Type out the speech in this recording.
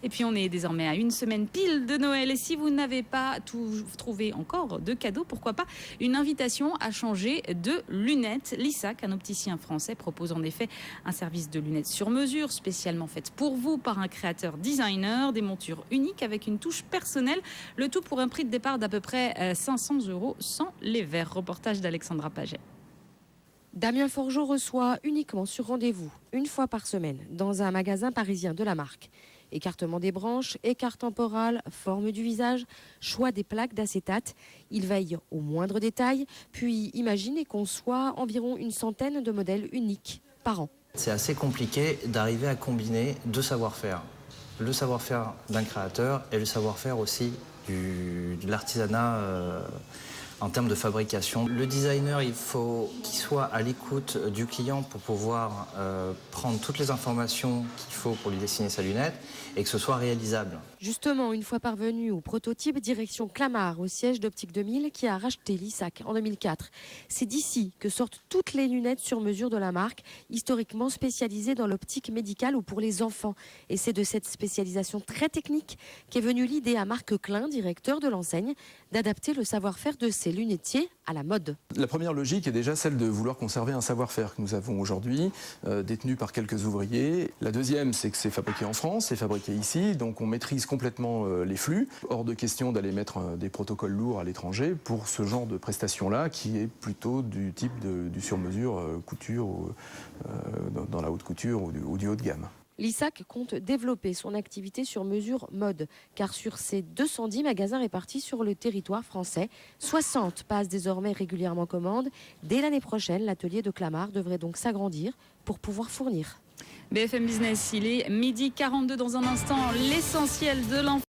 Et puis on est désormais à une semaine pile de Noël. Et si vous n'avez pas trouvé encore de cadeau, pourquoi pas une invitation à changer de lunettes. Lissac, un opticien français, propose en effet un service de lunettes sur mesure, spécialement faites pour vous par un créateur designer, des montures uniques avec une touche personnelle, le tout pour un prix de départ d'à peu près 500 € sans les verres. Reportage d'Alexandra Paget. Damien Forgeot reçoit uniquement sur rendez-vous, une fois par semaine, dans un magasin parisien de la marque. Écartement des branches, écart temporal, forme du visage, choix des plaques d'acétate. Il veille au moindre détail, puis imagine et conçoit environ une centaine de modèles uniques par an. C'est assez compliqué d'arriver à combiner deux savoir-faire. Le savoir-faire d'un créateur et le savoir-faire aussi de l'artisanat en termes de fabrication. Le designer, il faut qu'il soit à l'écoute du client pour pouvoir prendre toutes les informations qu'il faut pour lui dessiner sa lunette et que ce soit réalisable. Justement, une fois parvenu au prototype, direction Clamart, au siège d'Optique 2000 qui a racheté Lissac en 2004. C'est d'ici que sortent toutes les lunettes sur mesure de la marque, historiquement spécialisée dans l'optique médicale ou pour les enfants. Et c'est de cette spécialisation très technique qu'est venue l'idée à Marc Klein, directeur de l'enseigne, d'adapter le savoir-faire de ses lunetiers à la mode. La première logique est déjà celle de vouloir conserver un savoir-faire que nous avons aujourd'hui, détenu par quelques ouvriers. La deuxième, c'est que c'est fabriqué en France, c'est fabriqué ici, donc on maîtrise complètement les flux. Hors de question d'aller mettre des protocoles lourds à l'étranger pour ce genre de prestation-là, qui est plutôt du type du sur-mesure couture, dans la haute couture ou du haut de gamme. Lissac compte développer son activité sur mesure mode, car sur ses 210 magasins répartis sur le territoire français, 60 passent désormais régulièrement commande. Dès l'année prochaine, l'atelier de Clamart devrait donc s'agrandir pour pouvoir fournir. BFM Business, il est 12h42 dans un instant, l'essentiel de l'info.